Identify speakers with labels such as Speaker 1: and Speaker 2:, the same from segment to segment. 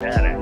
Speaker 1: Badass.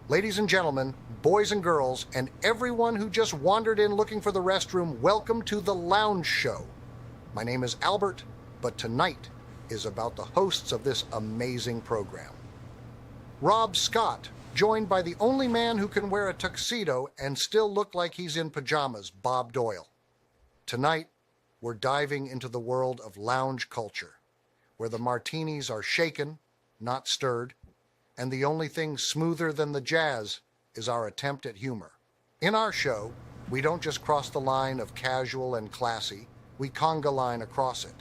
Speaker 2: Ladies and gentlemen, boys and girls, and everyone who just wandered in looking for the restroom, welcome to the Lounge Show. My name is Albert, but tonight is about the hosts of this amazing program. Rob Scott, joined by the only man who can wear a tuxedo and still look like he's in pajamas, Bob Doyle. Tonight, we're diving into the world of lounge culture, where the martinis are shaken, not stirred, and the only thing smoother than the jazz is our attempt at humor. In our show, we don't just cross the line of casual and classy, we conga line across it.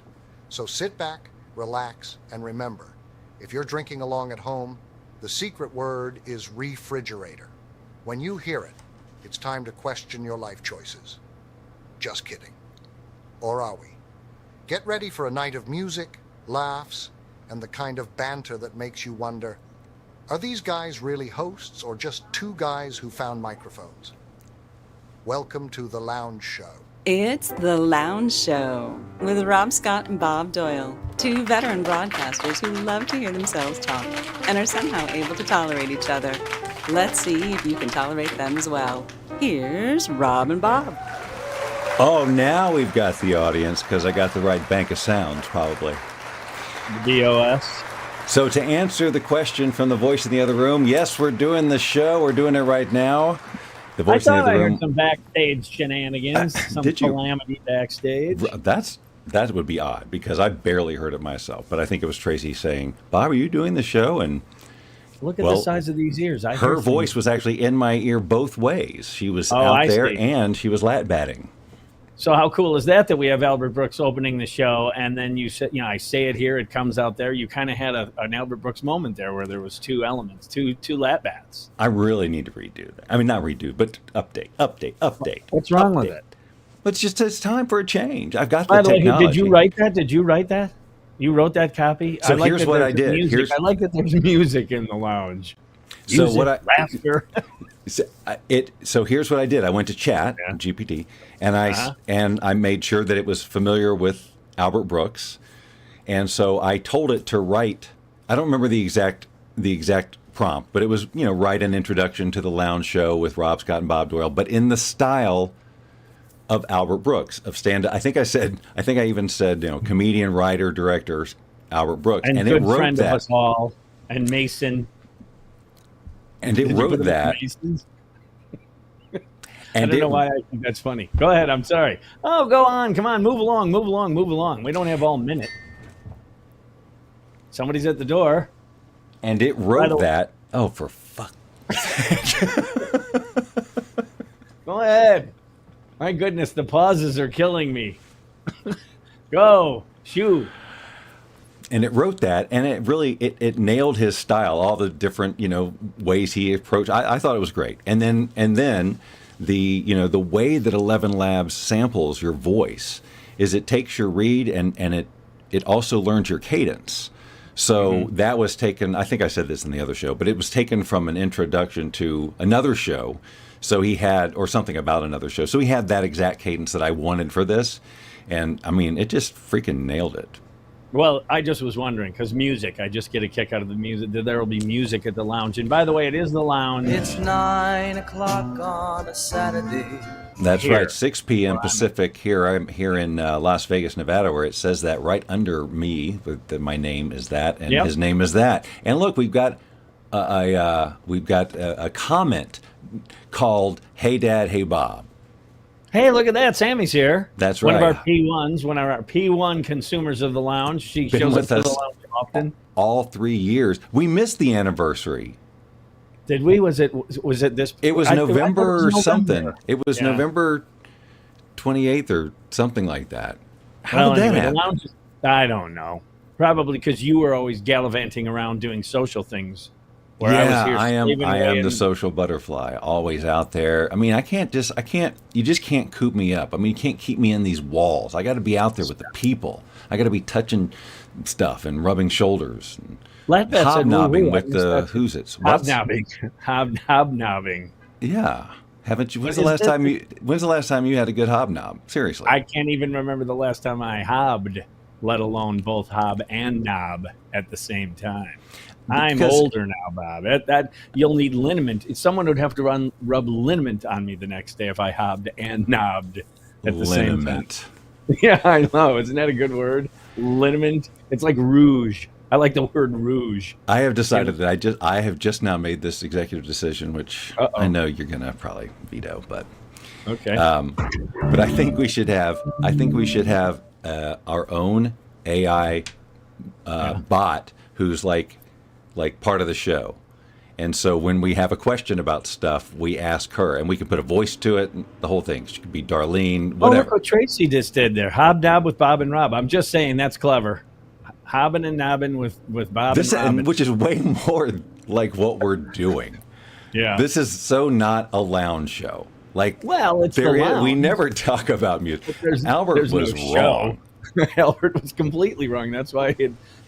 Speaker 2: So sit back, relax, and remember, if you're drinking along at home, the secret word is refrigerator. When you hear it, it's time to question your life choices. Just kidding. Or are we? Get ready for a night of music, laughs, and the kind of banter that makes you wonder, are these guys really hosts or just two guys who found microphones? Welcome to the Lounge Show.
Speaker 3: It's the Lounge Show with Rob Scott and Bob Doyle, two veteran broadcasters who love to hear themselves talk and are somehow able to tolerate each other. Let's see if you can tolerate them as well. Here's Rob and Bob.
Speaker 4: Oh, now we've got the audience because I got the right bank of sounds, probably.
Speaker 1: The DOS.
Speaker 4: So to answer the question from the voice in the other room, yes, we're doing the show. We're doing it right now. The voice in the other room.
Speaker 1: Heard some backstage shenanigans, some
Speaker 4: did you?
Speaker 1: calamity backstage.
Speaker 4: That would be odd because I barely heard it myself. But I think it was Tracy saying, "Bob, are you doing the show?" And
Speaker 1: look at the size of these ears.
Speaker 4: Her voice was actually in my ear both ways. She was out there and she was lat batting.
Speaker 1: So how cool is that we have Albert Brooks opening the show, and then you said, I say it here, it comes out there. You kind of had an Albert Brooks moment there where there was two elements, two lat bats.
Speaker 4: I really need to redo that. I mean, not redo, but update.
Speaker 1: What's wrong with it?
Speaker 4: It's time for a change. I've got the
Speaker 1: By the way,
Speaker 4: technology.
Speaker 1: did you write that? Did you write that? You wrote that copy?
Speaker 4: So here's what I did.
Speaker 1: I like that there's music in the lounge.
Speaker 4: So what
Speaker 1: laughter.
Speaker 4: So here's what I did. I went to chat GPT, and I made sure that it was familiar with Albert Brooks, and so I told it to write. I don't remember the exact prompt, but it was write an introduction to the Lounge Show with Rob Scott and Bob Doyle, but in the style of Albert Brooks of stand. I think I even said comedian, writer, director Albert Brooks,
Speaker 1: and
Speaker 4: it
Speaker 1: good
Speaker 4: wrote
Speaker 1: friend
Speaker 4: that.
Speaker 1: of us all, and Mason.
Speaker 4: And it wrote that.
Speaker 1: I don't know why I think that's funny. Go ahead. I'm sorry. Oh, go on. Come on. Move along. We don't have all minute. Somebody's at the door.
Speaker 4: And it wrote that. Oh, for fuck.
Speaker 1: Go ahead. My goodness, the pauses are killing me. Go. Shoot.
Speaker 4: And it wrote that, and it really it nailed his style, all the different ways he approached. I thought it was great. And then the way that 11 Labs samples your voice is it takes your read and it also learns your cadence. So that was taken. I think I said this in the other show, but it was taken from an introduction to another show. So he had, or something about another show. So he had that exact cadence that I wanted for this, and I mean, it just freaking nailed it.
Speaker 1: Well, I just was wondering, because music, I just get a kick out of the music. There will be music at the lounge. And by the way, it is the lounge.
Speaker 5: It's 9 o'clock on a Saturday.
Speaker 4: That's right, 6 p.m. Pacific here. I'm here in Las Vegas, Nevada, where it says that right under me, that my name is that, and his name is that. And look, we've got a comment called "Hey Dad, Hey Bob."
Speaker 1: Hey, look at that. Sammy's here.
Speaker 4: That's
Speaker 1: One
Speaker 4: right.
Speaker 1: of our P1s, one of our P1 consumers of the lounge. She
Speaker 4: Been
Speaker 1: shows up
Speaker 4: with
Speaker 1: to the
Speaker 4: us
Speaker 1: lounge often.
Speaker 4: all 3 years. We missed the anniversary.
Speaker 1: Did we? Was it this?
Speaker 4: It was
Speaker 1: I thought it
Speaker 4: November
Speaker 1: was
Speaker 4: something.
Speaker 1: November.
Speaker 4: It was
Speaker 1: Yeah.
Speaker 4: November 28th or something like that. How
Speaker 1: Well,
Speaker 4: did that
Speaker 1: anyway,
Speaker 4: happen?
Speaker 1: the lounge, I don't know. Probably because you were always gallivanting around doing social things. Where I was here
Speaker 4: I
Speaker 1: slaving
Speaker 4: am
Speaker 1: away
Speaker 4: the
Speaker 1: and-
Speaker 4: social butterfly, always out there. I mean, you just can't coop me up. I mean, you can't keep me in these walls. I got to be out there with the people. I got to be touching stuff and rubbing shoulders, and
Speaker 1: Let that said
Speaker 4: hobnobbing
Speaker 1: woo-woo.
Speaker 4: with the who's it's. What's-
Speaker 1: Hobnobbing. Hobnobbing.
Speaker 4: Yeah, haven't you? When's
Speaker 1: What
Speaker 4: the
Speaker 1: is
Speaker 4: last time you? When's the last time you had a good hobnob? Seriously,
Speaker 1: I can't even remember the last time I hobbed, let alone both hob and knob at the same time. I'm
Speaker 4: Because-
Speaker 1: older now, Bob. That you'll need liniment. Someone would have to rub liniment on me the next day if I hobbed and knobbed at the same time.
Speaker 4: liniment.
Speaker 1: Yeah, I know. Isn't that a good word? Liniment. It's like rouge. I like the word rouge.
Speaker 4: I have decided that I have just now made this executive decision, which I know you're gonna probably veto, but
Speaker 1: Okay.
Speaker 4: but I think we should have our own AI bot who's like part of the show. And so when we have a question about stuff, we ask her, and we can put a voice to it, and the whole thing. She could be Darlene,
Speaker 1: Oh, look
Speaker 4: whatever.
Speaker 1: what Tracy just did there. Hobnob with Bob and Rob. I'm just saying that's clever. Hobbing and nobbing with Bob
Speaker 4: This,
Speaker 1: and Rob.
Speaker 4: and which is way more like what we're doing.
Speaker 1: Yeah.
Speaker 4: This is so not a lounge show. Like,
Speaker 1: Well, it's the
Speaker 4: we
Speaker 1: lounge.
Speaker 4: never talk about music.
Speaker 1: no
Speaker 4: Albert was
Speaker 1: show.
Speaker 4: wrong.
Speaker 1: Albert was completely wrong. That's why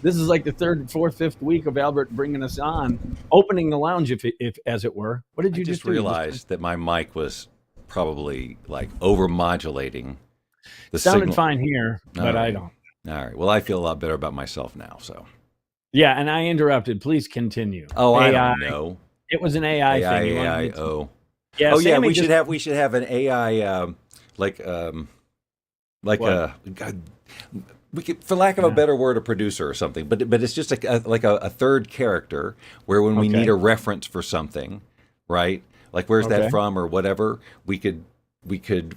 Speaker 1: this is like the third, fourth, fifth week of Albert bringing us on, opening the lounge, if as it were. What did you
Speaker 4: I
Speaker 1: just
Speaker 4: just
Speaker 1: do?
Speaker 4: realized that my mic was probably like over modulating the
Speaker 1: Sounded
Speaker 4: signal.
Speaker 1: fine here, but
Speaker 4: All
Speaker 1: I
Speaker 4: right.
Speaker 1: don't.
Speaker 4: All right. Well, I feel a lot better about myself now. So.
Speaker 1: Yeah, and I interrupted. Please continue.
Speaker 4: Oh, I
Speaker 1: AI.
Speaker 4: don't know.
Speaker 1: It was an AI, thing. You wanted
Speaker 4: AI.
Speaker 1: me to-
Speaker 4: Oh.
Speaker 1: Yeah,
Speaker 4: Oh yeah.
Speaker 1: Sammy
Speaker 4: We
Speaker 1: just-
Speaker 4: should have an AI like
Speaker 1: What?
Speaker 4: God, we could, for lack of a better word, a producer or something. But it's just like a third character where when we
Speaker 1: Okay.
Speaker 4: need a reference for something, right? Like where's
Speaker 1: Okay.
Speaker 4: that from or whatever, we could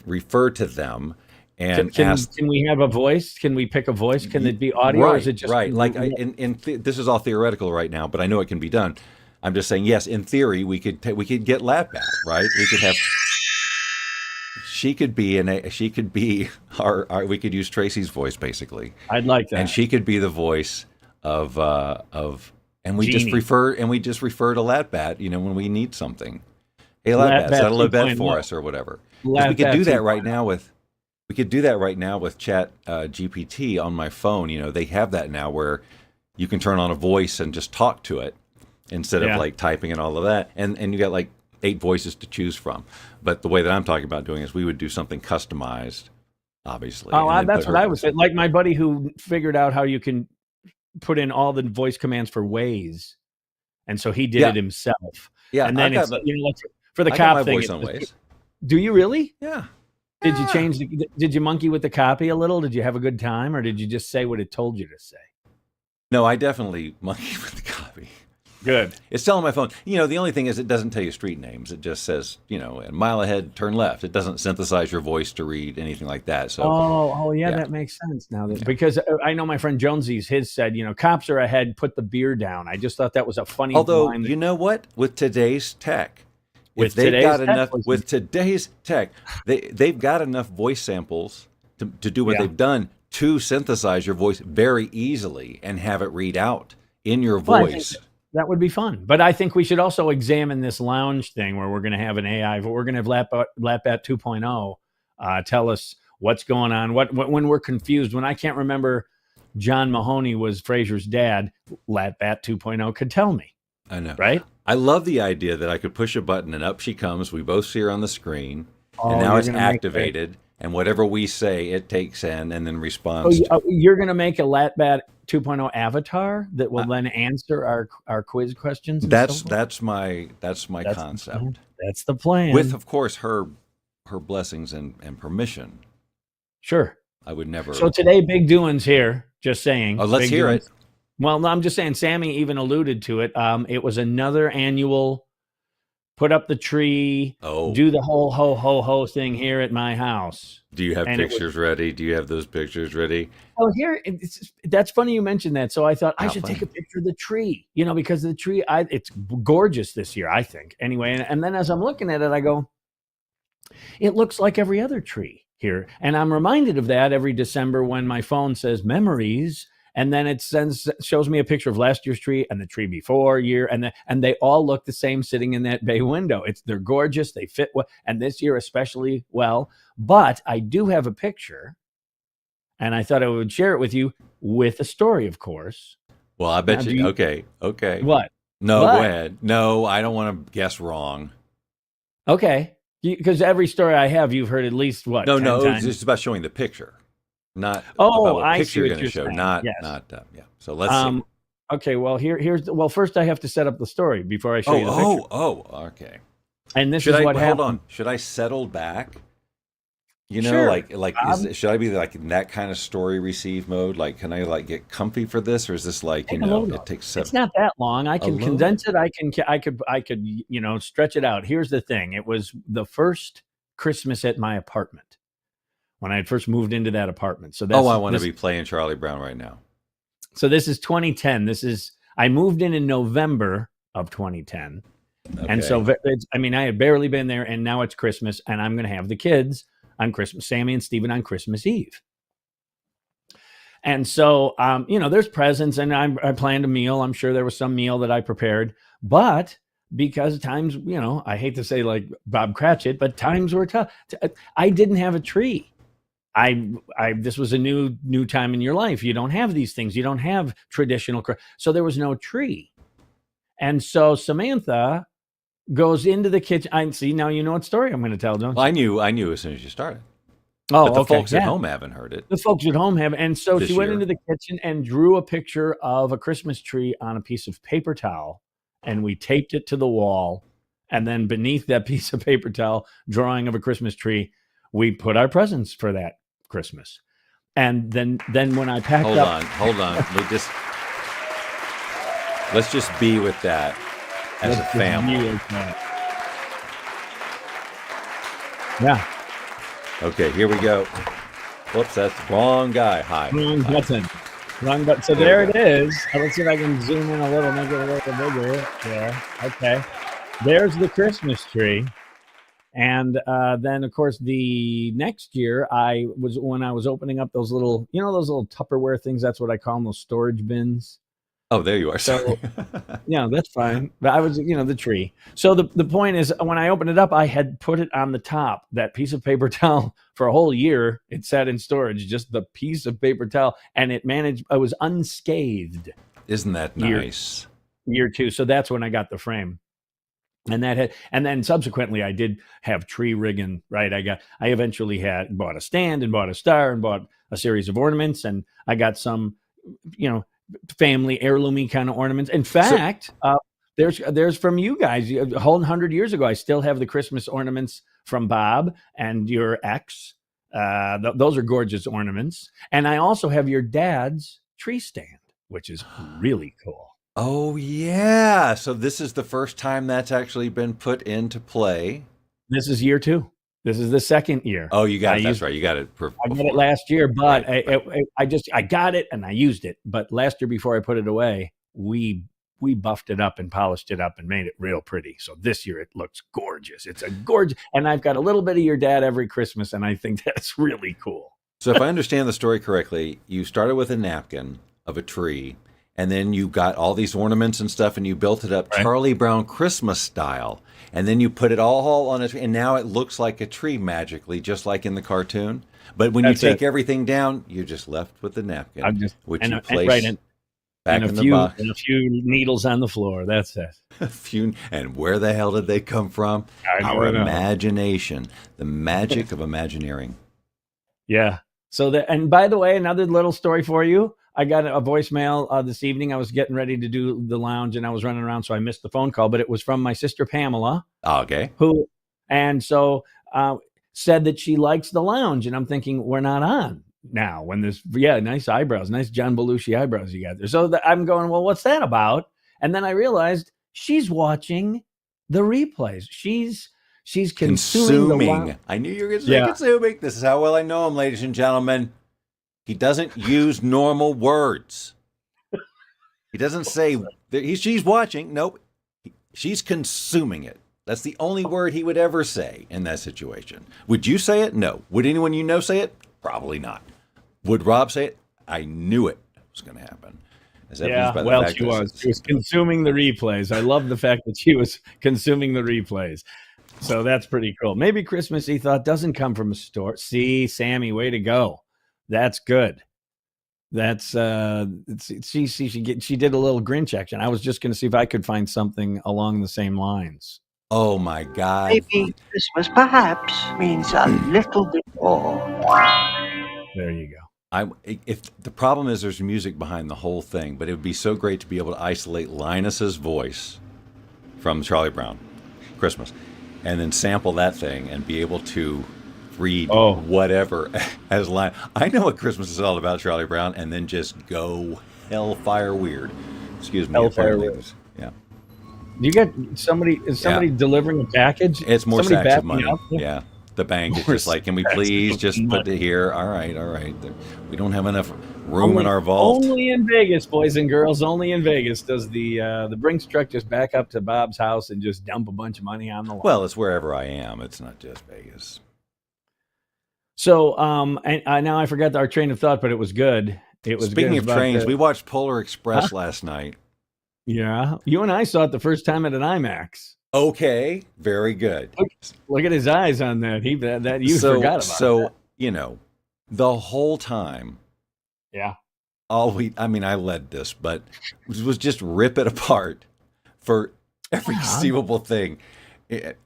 Speaker 4: refer to them and
Speaker 1: Can
Speaker 4: ask.
Speaker 1: we have a voice? Can we pick a voice? Can it be audio,
Speaker 4: right,
Speaker 1: or is it just
Speaker 4: right? Like this is all theoretical right now, but I know it can be done. I'm just saying, yes, in theory, we could get Latbat, right? We could have. She could be our. We could use Tracy's voice basically,
Speaker 1: I'd like that.
Speaker 4: and she could be the voice of, and we
Speaker 1: Genie.
Speaker 4: just refer to Latbat, when we need something. Hey, Latbat,
Speaker 1: Latbat
Speaker 4: settle a bed
Speaker 1: 2.0.
Speaker 4: for us or whatever. 'Cause we could
Speaker 1: Latbat
Speaker 4: do that
Speaker 1: 2.0.
Speaker 4: right now with. We could do that right now with Chat GPT on my phone. They have that now where you can turn on a voice and just talk to it instead
Speaker 1: Yeah.
Speaker 4: of like typing and all of that. And you got like 8 voices to choose from. But the way that I'm talking about doing is we would do something customized, obviously.
Speaker 1: Oh,
Speaker 4: and then
Speaker 1: that's
Speaker 4: put
Speaker 1: what
Speaker 4: her-
Speaker 1: I was saying. Like my buddy who figured out how you can put in all the voice commands for Waze, and so he did
Speaker 4: Yeah.
Speaker 1: it himself.
Speaker 4: Yeah,
Speaker 1: and then
Speaker 4: I
Speaker 1: it's
Speaker 4: got,
Speaker 1: like for the
Speaker 4: I got
Speaker 1: cop
Speaker 4: my
Speaker 1: thing.
Speaker 4: voice on
Speaker 1: it's-
Speaker 4: Waze.
Speaker 1: Do you really?
Speaker 4: Yeah.
Speaker 1: Did you change? Did you monkey with the copy a little? Did you have a good time, or did you just say what it told you to say?
Speaker 4: No, I definitely monkey with the copy.
Speaker 1: Good.
Speaker 4: It's telling my phone. The only thing is it doesn't tell you street names. It just says, a mile ahead, turn left. It doesn't synthesize your voice to read anything like that. So
Speaker 1: Yeah,
Speaker 4: yeah.
Speaker 1: that makes sense now. Because I know my friend Jonesy's. His said, cops are ahead. Put the beer down. I just thought that was a funny
Speaker 4: although,
Speaker 1: line.
Speaker 4: you know what? With today's tech,
Speaker 1: With
Speaker 4: if they've
Speaker 1: today's
Speaker 4: got
Speaker 1: tech,
Speaker 4: enough
Speaker 1: was-
Speaker 4: with today's tech, they've got enough voice samples to do what
Speaker 1: Yeah.
Speaker 4: they've done to synthesize your voice very easily and have it read out in your
Speaker 1: Well, I think
Speaker 4: voice.
Speaker 1: that would be fun. But I think we should also examine this lounge thing where we're going to have an AI. We're going to have Latbat 2.0 tell us what's going on. What when we're confused, when I can't remember John Mahoney was Fraser's dad, Latbat 2.0 could tell me,
Speaker 4: I know.
Speaker 1: right?
Speaker 4: I love the idea that I could push a button and up she comes. We both see her on the screen,
Speaker 1: Oh,
Speaker 4: and now
Speaker 1: you're
Speaker 4: it's
Speaker 1: gonna make
Speaker 4: activated. And whatever we say, it takes in and then responds.
Speaker 1: You're going to make a Latbat 2.0 avatar that will then answer our quiz questions. and
Speaker 4: That's
Speaker 1: so forth?
Speaker 4: that's my
Speaker 1: That's the
Speaker 4: concept.
Speaker 1: plan. That's the plan.
Speaker 4: With, of course, her blessings and permission.
Speaker 1: sure.
Speaker 4: I would never.
Speaker 1: So today, big doings here. Just saying.
Speaker 4: Oh, let's
Speaker 1: Big
Speaker 4: hear
Speaker 1: doings.
Speaker 4: it.
Speaker 1: Well, no, I'm just saying. Sammy even alluded to it. It was another annual put up the tree,
Speaker 4: Oh,
Speaker 1: do the whole ho ho ho thing here at my house.
Speaker 4: do you have
Speaker 1: And it was,
Speaker 4: pictures ready? Do you have those pictures ready?
Speaker 1: oh, that's funny you mentioned that. So I thought I
Speaker 4: How
Speaker 1: should take a
Speaker 4: funny.
Speaker 1: picture of the tree, because the tree, it's gorgeous this year, I think. Anyway, and then as I'm looking at it, I go, it looks like every other tree here. And I'm reminded of that every December when my phone says memories. And then it shows me a picture of last year's tree and the tree before year. And they all look the same sitting in that bay window. They're gorgeous. They fit well. And this year, especially well. But I do have a picture. And I thought I would share it with you with a story, of course.
Speaker 4: Well, I bet
Speaker 1: Now,
Speaker 4: you. Okay.
Speaker 1: What?
Speaker 4: No,
Speaker 1: What?
Speaker 4: go ahead. No, I don't want to guess wrong.
Speaker 1: Okay. Because every story I have, you've heard at least, what,
Speaker 4: No,
Speaker 1: 10
Speaker 4: no,
Speaker 1: times?
Speaker 4: it's just about showing the picture, not
Speaker 1: Oh,
Speaker 4: about what
Speaker 1: I
Speaker 4: picture
Speaker 1: see
Speaker 4: you're
Speaker 1: what
Speaker 4: going to
Speaker 1: you're
Speaker 4: show.
Speaker 1: saying.
Speaker 4: Not,
Speaker 1: Yes.
Speaker 4: yeah. So let's see.
Speaker 1: Okay, well, well, first I have to set up the story before I show you the picture.
Speaker 4: Okay.
Speaker 1: And this
Speaker 4: Should
Speaker 1: is
Speaker 4: I
Speaker 1: what
Speaker 4: hold
Speaker 1: happened.
Speaker 4: on? Should I settle back?
Speaker 1: Sure.
Speaker 4: Should I be like in that kind of story receive mode? Like, can I like get comfy for this, or is this like it takes 7?
Speaker 1: It's not that long. I can
Speaker 4: little
Speaker 1: condense it. I could stretch it out. Here's the thing. It was the first Christmas at my apartment when I had first moved into that apartment. So
Speaker 4: I want to be playing Charlie Brown right now.
Speaker 1: So this is 2010. I moved in November of 2010.
Speaker 4: Okay.
Speaker 1: And so I had barely been there, and now it's Christmas, and I'm going to have the kids on Christmas, Sammy and Steven on Christmas Eve. And so, there's presents, and I planned a meal. I'm sure there was some meal that I prepared, but because times, I hate to say like Bob Cratchit, but times were tough. I didn't have a tree. This was a new time in your life. You don't have these things. You don't have traditional. So there was no tree. And so Samantha goes into the kitchen. I see. Now you know what story I'm going to tell, don't you?
Speaker 4: Well, I knew as soon as you started.
Speaker 1: Oh,
Speaker 4: But the
Speaker 1: okay.
Speaker 4: folks at home haven't heard it.
Speaker 1: The folks at home have. And so
Speaker 4: This
Speaker 1: she went
Speaker 4: year.
Speaker 1: into the kitchen and drew a picture of a Christmas tree on a piece of paper towel. And we taped it to the wall. And then beneath that piece of paper towel, drawing of a Christmas tree, we put our presents for that Christmas. And then when I packed up.
Speaker 4: Hold on. Let's just be with that as a family.
Speaker 1: Yeah.
Speaker 4: Okay, here we go. Whoops, that's the wrong guy. Hi.
Speaker 1: Wrong button. So there it is. Let's see if I can zoom in a little, make it a little bigger. Yeah. Okay. There's the Christmas tree. And then, of course, the next year, when I was opening up those little, those little Tupperware things. That's what I call them, those storage bins.
Speaker 4: Oh, there you are.
Speaker 1: So, yeah, that's fine. But I was, the tree. So the point is, when I opened it up, I had put it on the top, that piece of paper towel for a whole year. It sat in storage, just the piece of paper towel, and I was unscathed.
Speaker 4: Isn't that nice?
Speaker 1: Year 2. So that's when I got the frame. And then subsequently I did have tree rigging, right? I eventually bought a stand and bought a star and bought a series of ornaments, and I got some, family heirloomy kind of ornaments. In fact, there's from you guys a whole 100 years ago. I still have the Christmas ornaments from Bob and your ex. Those are gorgeous ornaments. And I also have your dad's tree stand, which is really cool.
Speaker 4: Oh, yeah. So this is the first time that's actually been put into play.
Speaker 1: This is year 2. This is the second year.
Speaker 4: Oh, you got it. That's right. You got it.
Speaker 1: I got it last year, but
Speaker 4: Right.
Speaker 1: I got it and I used it. But last year, before I put it away, we buffed it up and polished it up and made it real pretty. So this year it looks gorgeous. It's a gorgeous, and I've got a little bit of your dad every Christmas, and I think that's really cool.
Speaker 4: So if I understand the story correctly, you started with a napkin of a tree, and then you got all these ornaments and stuff, and you built it up Charlie Brown Christmas style. And then you put it all on a tree, and now it looks like a tree magically, just like in the cartoon. But when you take everything down, you're just left with the napkin, which you place back in the box.
Speaker 1: And a few needles on the floor. That's it.
Speaker 4: And where the hell did they come from? Our imagination, the magic of Imagineering.
Speaker 1: Yeah. So and by the way, another little story for you. I got a voicemail this evening. I was getting ready to do the lounge and I was running around, so I missed the phone call, but it was from my sister Pamela.
Speaker 4: Okay.
Speaker 1: Said that she likes the lounge. And I'm thinking, we're not on now when there's, nice eyebrows, nice John Belushi eyebrows you got there. So I'm going, well, what's that about? And then I realized she's watching the replays. She's consuming.
Speaker 4: I knew you were going to say consuming. This is how well I know him, ladies and gentlemen. He doesn't use normal words. He doesn't say she's watching. Nope. She's consuming it. That's the only word he would ever say in that situation. Would you say it? No. Would anyone you know say it? Probably not. Would Rob say it? I knew it was going to happen.
Speaker 1: Yeah, well, she was. She was consuming the replays. I love the fact that she was consuming the replays. So that's pretty cool. Maybe Christmas, he thought, doesn't come from a store. See, Sammy, way to go. That's good. That's she did a little Grinch action. I was just going to see if I could find something along the same lines.
Speaker 4: Oh my God!
Speaker 6: Maybe Christmas perhaps means a little bit more.
Speaker 1: There you go.
Speaker 4: If the problem is there's music behind the whole thing, but it would be so great to be able to isolate Linus's voice from Charlie Brown Christmas, and then sample that thing and be able to read whatever as line. I know what Christmas is all about, Charlie Brown, and then just go hellfire weird. Excuse me.
Speaker 1: Hellfire weird.
Speaker 4: Yeah.
Speaker 1: You get somebody? Is somebody delivering a package?
Speaker 4: It's more
Speaker 1: somebody
Speaker 4: sacks of money. Yeah. The bank is just like, can we please just put it here? All right. We don't have enough room in our vault.
Speaker 1: Only in Vegas, boys and girls. Only in Vegas does the Brinks truck just back up to Bob's house and just dump a bunch of money on the lawn.
Speaker 4: Well, it's wherever I am. It's not just Vegas.
Speaker 1: So, and now I forgot our train of thought, but it was good. It was
Speaker 4: Speaking
Speaker 1: good.
Speaker 4: of trains, we watched Polar Express last night.
Speaker 1: Yeah, you and I saw it the first time at an IMAX.
Speaker 4: Okay, very good.
Speaker 1: Look at his eyes on that. Forgot about that.
Speaker 4: So, the whole time.
Speaker 1: Yeah.
Speaker 4: I led this, but it was just rip it apart for every conceivable thing.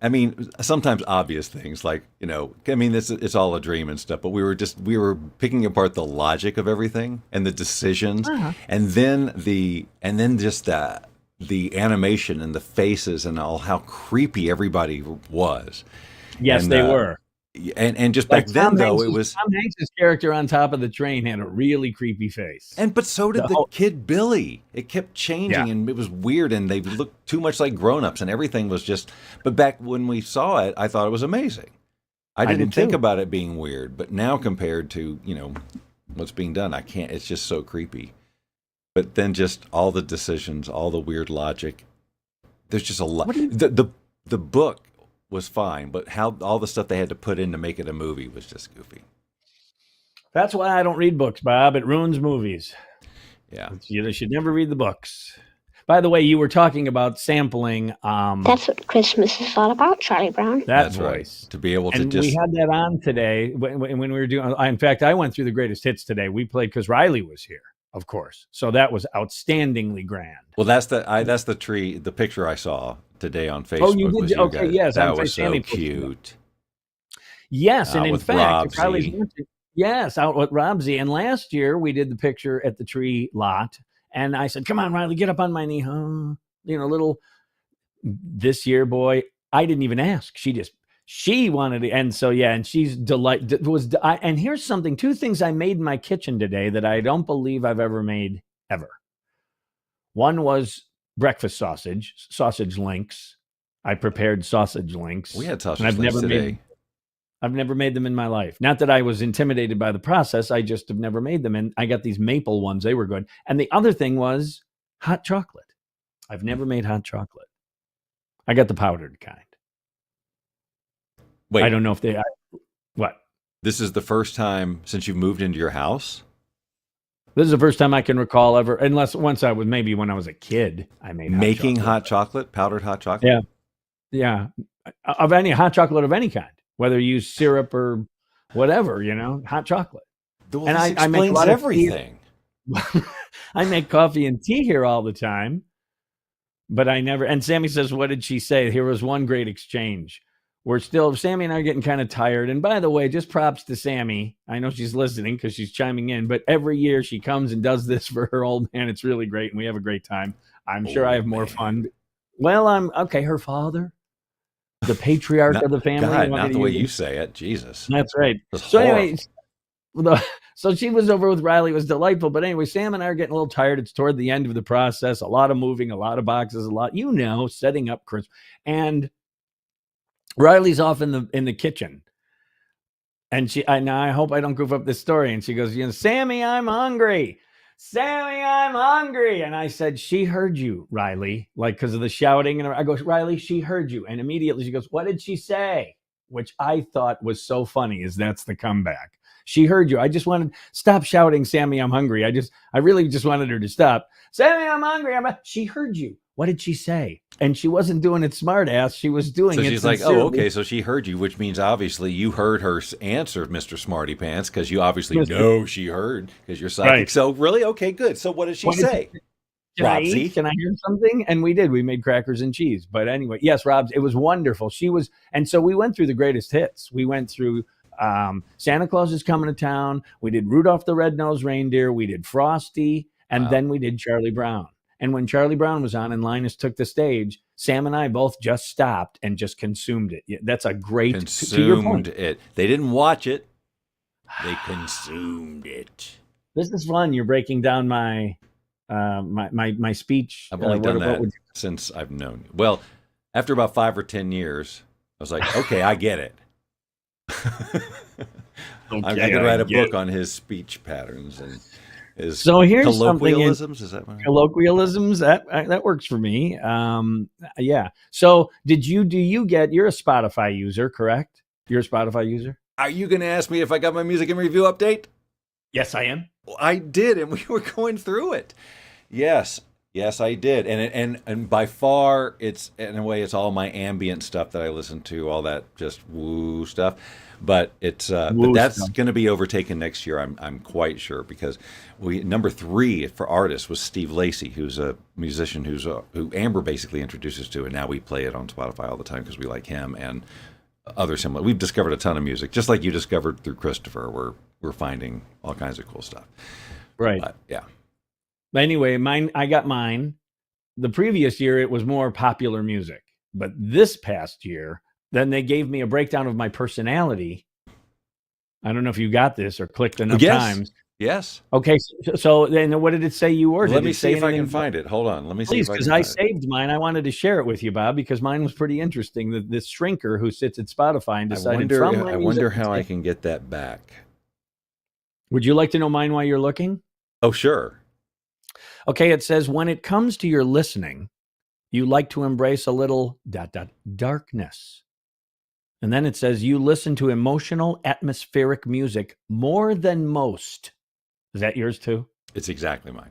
Speaker 4: I mean, sometimes obvious things like, it's all a dream and stuff, but we were picking apart the logic of everything and the decisions, and then just the animation and the faces and all, how creepy everybody was.
Speaker 1: Yes, they were.
Speaker 4: And just back then, though, it was
Speaker 1: Tom Hanks' character on top of the train had a really creepy face.
Speaker 4: But so did the kid Billy. It kept changing, and it was weird, and they looked too much like grown-ups, and everything was just. But back when we saw it, I thought it was amazing. I didn't think about it being weird, but now compared to what's being done, I can't. It's just so creepy. But then just all the decisions, all the weird logic. There's just a lot. The book was fine, but how all the stuff they had to put in to make it a movie was just goofy.
Speaker 1: That's why I don't read books, Bob. It ruins movies.
Speaker 4: Yeah.
Speaker 1: You should never read the books. By the way, you were talking about sampling.
Speaker 7: That's what Christmas is all about, Charlie Brown.
Speaker 1: That's
Speaker 4: voice. Right. To be able to just.
Speaker 1: We had that on today when we were doing. In fact, I went through the greatest hits today. We played because Riley was here, of course. So that was outstandingly grand.
Speaker 4: Well, that's the tree. The picture I saw today on Facebook.
Speaker 1: Oh, you did? Okay, yes.
Speaker 4: That was so cute.
Speaker 1: Yes, and in fact,
Speaker 4: Robsy.
Speaker 1: Yes, out with Robsy. And last year we did the picture at the tree lot, and I said, "Come on, Riley, get up on my knee." Little. This year, boy, I didn't even ask. She wanted it, and so and she's delighted. And here's something: 2 things I made in my kitchen today that I don't believe I've ever made ever. One was breakfast sausage links. I prepared sausage links.
Speaker 4: We had sausage links today.
Speaker 1: I've never made them in my life. Not that I was intimidated by the process. I just have never made them. And I got these maple ones. They were good. And the other thing was hot chocolate. I've never made hot chocolate. I got the powdered kind.
Speaker 4: Wait.
Speaker 1: I don't know if what?
Speaker 4: This is the first time since you've moved into your house?
Speaker 1: This is the first time I can recall ever, unless once I was, maybe when I was a kid, I made
Speaker 4: making hot chocolate, powdered hot chocolate.
Speaker 1: Yeah, of any hot chocolate of any kind, whether you use syrup or whatever, hot chocolate.
Speaker 4: Well, and I make a lot of everything.
Speaker 1: I make coffee and tea here all the time, but I never. And Sammy says, "What did she say?" Here was one great exchange. Sammy and I are getting kind of tired. And by the way, just props to Sammy. I know she's listening because she's chiming in, but every year she comes and does this for her old man. It's really great. And we have a great time. I'm sure I have more fun. Well, her father, the patriarch of the family.
Speaker 4: God, not the way you say it. Jesus.
Speaker 1: That's right. So anyway, So she was over with Riley. It was delightful. But anyway, Sam and I are getting a little tired. It's toward the end of the process. A lot of moving, a lot of boxes, setting up Christmas. And Riley's off in the kitchen. And I hope I don't goof up this story. And she goes, Sammy, I'm hungry. Sammy, I'm hungry. And I said, she heard you, Riley, like because of the shouting. And I go, Riley, she heard you. And immediately she goes, what did she say? Which I thought was so funny, is that's the comeback. She heard you. I just wanted, stop shouting, Sammy, I'm hungry. I really just wanted her to stop. Sammy, I'm hungry. She heard you. What did she say? And she wasn't doing it smart ass. She was doing it. So
Speaker 4: she's like, oh, okay. So she heard you, which means obviously you heard her answer, Mr. Smarty Pants, because you obviously know she heard because you're psychic. Right. So really? Okay, good. So what did she say?
Speaker 1: Can I hear something? And we did. We made crackers and cheese. But anyway, yes, Rob, it was wonderful. And so we went through the greatest hits. We went through Santa Claus is Coming to Town. We did Rudolph the Red-Nosed Reindeer. We did Frosty. And then we did Charlie Brown. And when Charlie Brown was on and Linus took the stage, Sam and I both just stopped and just consumed it. That's a great
Speaker 4: consumed it. They didn't watch it; they consumed it.
Speaker 1: This is fun. You're breaking down my my speech.
Speaker 4: I've only done that since I've known you. Well, after about 5 or 10 years, I was like, okay, I get it. I'm going to write a book on his speech patterns and.
Speaker 1: So here's
Speaker 4: colloquialisms. Is that what
Speaker 1: colloquialisms? That works for me. Yeah. So do you get? You're a Spotify user, correct? You're a Spotify user.
Speaker 4: Are you going to ask me if I got my music and review update?
Speaker 1: Yes, I am.
Speaker 4: Well, I did, and we were going through it. Yes, I did, and by far, it's in a way, it's all my ambient stuff that I listen to, all that just woo stuff. But it's but that's going to be overtaken next year. I'm quite sure, because number 3 for artists was Steve Lacy, who's a musician who Amber basically introduces to, and now we play it on Spotify all the time because we like him and other similar. We've discovered a ton of music, just like you discovered through Christopher. We're finding all kinds of cool stuff.
Speaker 1: Right.
Speaker 4: But, yeah.
Speaker 1: Anyway, I got mine. The previous year it was more popular music, but this past year. Then they gave me a breakdown of my personality. I don't know if you got this or clicked enough times.
Speaker 4: Yes.
Speaker 1: Okay. So then what did it say you were?
Speaker 4: Let me see if I can find it. Hold on. Let me see.
Speaker 1: Please, because I saved mine. I wanted to share it with you, Bob, because mine was pretty interesting. This shrinker who sits at Spotify and decided
Speaker 4: I wonder how I can get that back.
Speaker 1: Would you like to know mine while you're looking?
Speaker 4: Oh, sure.
Speaker 1: Okay. It says, when it comes to your listening, you like to embrace a little ... darkness. And then it says, you listen to emotional, atmospheric music more than most. Is that yours too?
Speaker 4: It's exactly mine.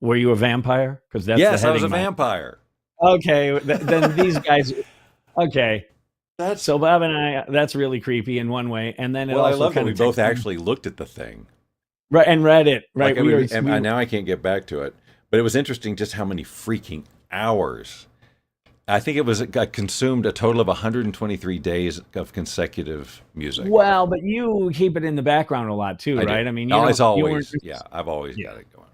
Speaker 1: Were you a vampire? Because that's
Speaker 4: yes, I was a vampire.
Speaker 1: Okay, then these guys. Okay, so Bob and I. That's really creepy in one way, and then
Speaker 4: I love that we both actually looked at the thing,
Speaker 1: right, and read it. Right,
Speaker 4: like, now I can't get back to it, but it was interesting just how many freaking hours. I think it consumed a total of 123 days of consecutive music.
Speaker 1: Well, but you keep it in the background a lot too, right? I mean,
Speaker 4: it's always, I've always got it going.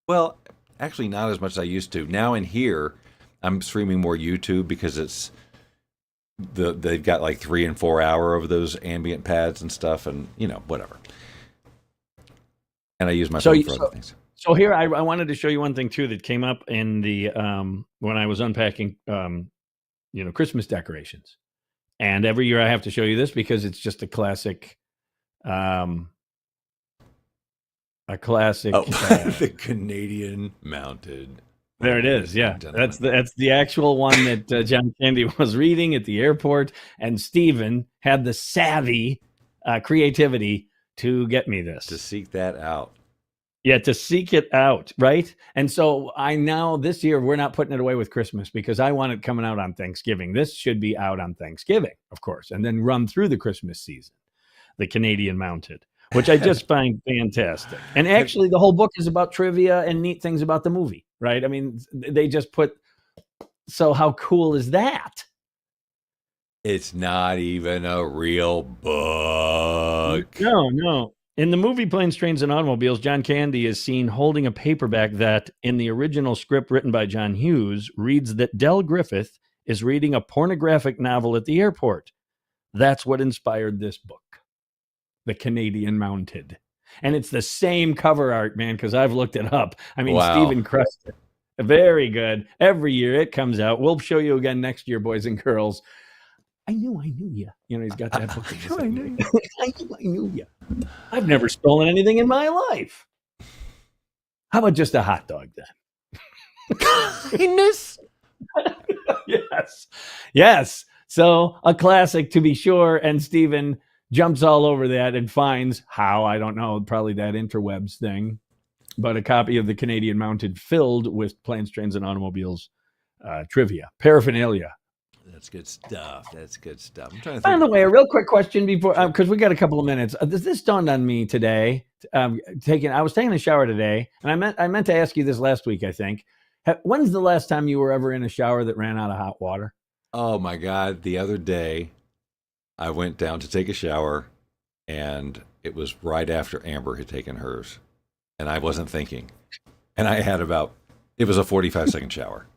Speaker 4: Well, actually not as much as I used to. Now in here, I'm streaming more YouTube because they've got like 3 and 4 hour of those ambient pads and stuff, and whatever. And I use my phone for other things.
Speaker 1: So here, I wanted to show you one thing too that came up in the when I was unpacking, Christmas decorations. And every year I have to show you this because it's just a classic. The
Speaker 4: Canadian mounted.
Speaker 1: There it is. Yeah, that's the actual one that John Candy was reading at the airport, and Stephen had the savvy creativity to get me this,
Speaker 4: to seek that out.
Speaker 1: Yeah, to seek it out, right? And so this year, we're not putting it away with Christmas because I want it coming out on Thanksgiving. This should be out on Thanksgiving, of course, and then run through the Christmas season, the Canadian Mounted, which I just find fantastic. And actually, the whole book is about trivia and neat things about the movie, right? I mean, they just so how cool is that?
Speaker 4: It's not even a real book.
Speaker 1: No. In the movie Planes, Trains, and Automobiles, John Candy is seen holding a paperback that, in the original script written by John Hughes, reads that Del Griffith is reading a pornographic novel at the airport. That's what inspired this book. the Canadian Mounted. And it's the same cover art, man, because I've looked it up. I mean,
Speaker 4: Wow.
Speaker 1: Stephen crushed it. Very good. Every year it comes out. We'll show you again next year, boys and girls. I knew you. You know, he's got that book. I knew you. I've never stolen anything in my life. How about just a hot dog then?
Speaker 4: Kindness.
Speaker 1: Yes. So a classic to be sure. And Stephen jumps all over that and finds how, I don't know, probably that interwebs thing, but a copy of the Canadian Mounted filled with planes, trains, and automobiles trivia, paraphernalia.
Speaker 4: That's good stuff. I'm trying to think.
Speaker 1: By the way, a real quick question before, because we got a couple of minutes. This dawned on me today. I was taking a shower today, and I meant to ask you this last week, I think. When's the last time you were ever in a shower that ran out of hot water?
Speaker 4: Oh my God. The other day, I went down to take a shower, and it was right after Amber had taken hers. And I wasn't thinking. And I had it was a 45-second shower.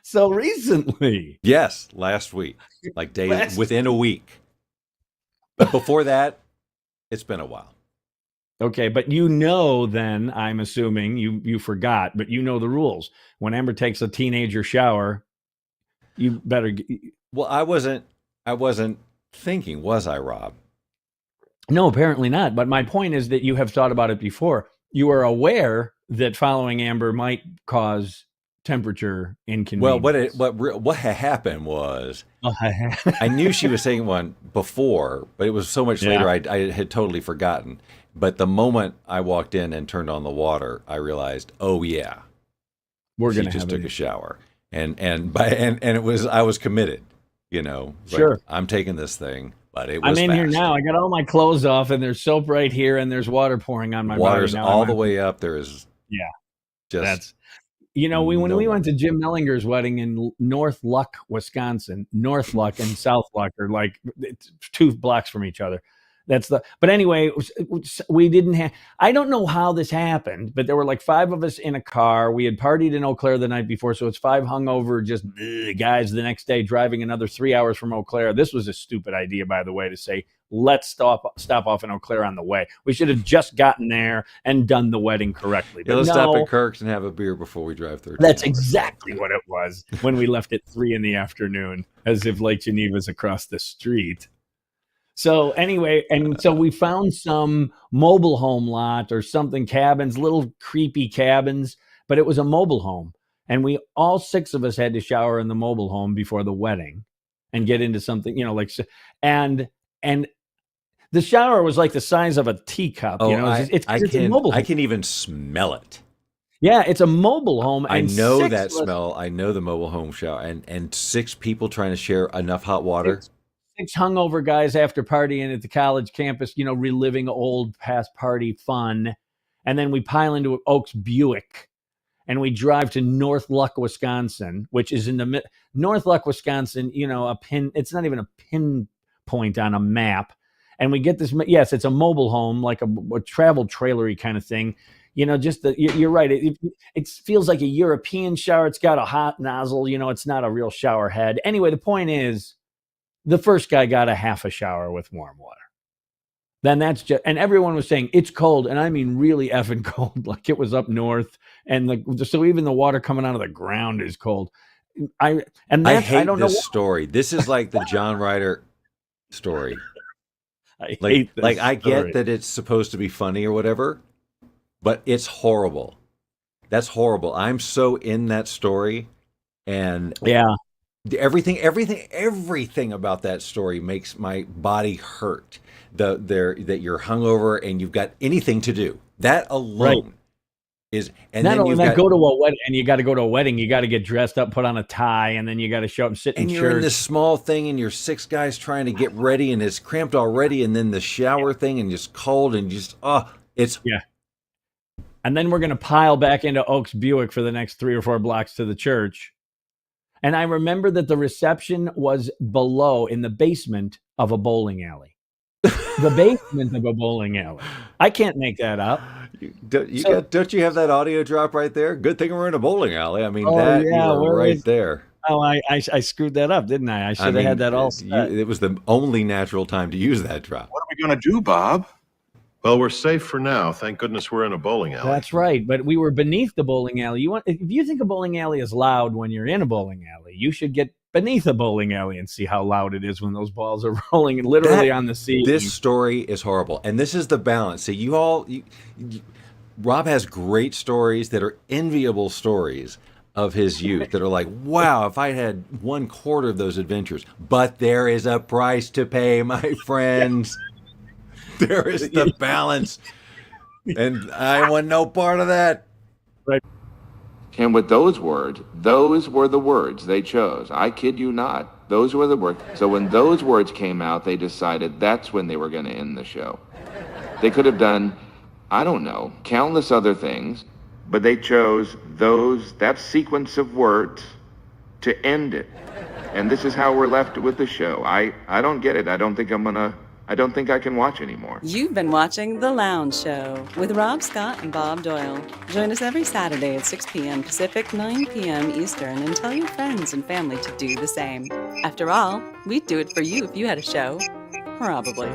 Speaker 1: So recently.
Speaker 4: Yes, last week. Like within a week. But before that, it's been a while.
Speaker 1: Okay, but then, I'm assuming you forgot, but you know the rules. When Amber takes a teenager shower, you better.
Speaker 4: Well, I wasn't thinking, was I, Rob?
Speaker 1: No, apparently not. But my point is that you have thought about it before. You are aware that following Amber might cause temperature inconvenience.
Speaker 4: Well, what had happened was I knew she was taking one before, but it was so much later I had totally forgotten. But the moment I walked in and turned on the water, I realized, oh yeah, she just took a shower, and it was, I was committed, you know.
Speaker 1: Sure,
Speaker 4: like, I'm taking this thing, but it was.
Speaker 1: I'm in
Speaker 4: fast.
Speaker 1: here now. I got all my clothes off, and there's soap right here, and there's water pouring on my
Speaker 4: Water's
Speaker 1: body.
Speaker 4: all the way up. There is.
Speaker 1: Yeah,
Speaker 4: just.
Speaker 1: When we went to Jim Mellinger's wedding in North Luck, Wisconsin, North Luck and South Luck are like 2 blocks from each other. But anyway, we didn't have, I don't know how this happened, but there were like 5 of us in a car. We had partied in Eau Claire the night before. So it's 5 hungover, just guys the next day driving another 3 hours from Eau Claire. This was a stupid idea, by the way, to say, let's stop off in Eau Claire on the way. We should have just gotten there and done the wedding correctly. But
Speaker 4: let's stop at Kirk's and have a beer before we drive 13
Speaker 1: That's
Speaker 4: hours.
Speaker 1: exactly what it was when we left at 3 in the afternoon, as if Lake Geneva's across the street. So anyway, and so we found some mobile home lot or something, cabins, little creepy cabins, but it was a mobile home. And all 6 of us had to shower in the mobile home before the wedding and get into something, and the shower was like the size of a teacup.
Speaker 4: Oh,
Speaker 1: it's a mobile home.
Speaker 4: I can even smell it.
Speaker 1: Yeah, it's a mobile home.
Speaker 4: I know that smell. I know the mobile home shower. And 6 people trying to share enough hot water.
Speaker 1: 6 hungover guys after partying at the college campus, reliving old past party fun. And then we pile into Oaks Buick and we drive to North Luck, Wisconsin, which is in the North Luck, Wisconsin, it's not even a pinpoint on a map. And we get this, yes, it's a mobile home, like a travel trailery kind of thing. You're right. It feels like a European shower. It's got a hot nozzle, it's not a real shower head. Anyway, the point is, the first guy got a half a shower with warm water. Then and everyone was saying it's cold. And I mean, really effing cold. Like it was up north. And so even the water coming out of the ground is cold. I hate
Speaker 4: this story. This is like the John Ryder story.
Speaker 1: I hate this
Speaker 4: I
Speaker 1: story.
Speaker 4: get that it's supposed to be funny or whatever, but it's horrible. That's horrible. I'm so in that story. And
Speaker 1: yeah.
Speaker 4: Everything about that story makes my body hurt. That you're hungover and you've got anything to do. That alone is, and
Speaker 1: not
Speaker 4: then
Speaker 1: only
Speaker 4: you've
Speaker 1: that,
Speaker 4: got,
Speaker 1: go to a wedding, and you got to go to a wedding. You got to get dressed up, put on a tie, and then you got to show up and sit in
Speaker 4: and
Speaker 1: church.
Speaker 4: you're in this small thing, and you're 6 guys trying to get ready, and it's cramped already, and then the shower thing, and just cold, and just it's
Speaker 1: And then we're gonna pile back into Oaks Buick for the next 3 or 4 blocks to the church. And I remember that the reception was below in the basement of a bowling alley. The basement of a bowling alley. I can't make that up.
Speaker 4: Don't you have that audio drop right there? Good thing we're in a bowling alley. I mean,
Speaker 1: you
Speaker 4: you're right there.
Speaker 1: Oh, I screwed that up, didn't I? I should have had that all set.
Speaker 4: It was the only natural time to use that drop.
Speaker 8: What are we going to do, Bob? Well, we're safe for now. Thank goodness we're in a bowling alley.
Speaker 1: That's right. But we were beneath the bowling alley. If you think a bowling alley is loud when you're in a bowling alley, you should get beneath a bowling alley and see how loud it is when those balls are rolling literally on the sea.
Speaker 4: This story is horrible. And this is the balance. See, Rob has great stories that are enviable stories of his youth that are like, wow, if I had 1/4 of those adventures. But there is a price to pay, my friends. There is the balance. And I want no part of that.
Speaker 1: Right.
Speaker 9: And with those words, those were the words they chose. I kid you not. Those were the words. So when those words came out, they decided that's when they were going to end the show. They could have done, I don't know, countless other things, but they chose that sequence of words to end it. And this is how we're left with the show. I don't get it. I don't think I can watch anymore.
Speaker 3: You've been watching The Lounge Show with Rob Scott and Bob Doyle. Join us every Saturday at 6 p.m. Pacific, 9 p.m. Eastern, and tell your friends and family to do the same. After all, we'd do it for you if you had a show. Probably.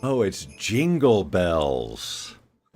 Speaker 4: Oh, it's Jingle Bells.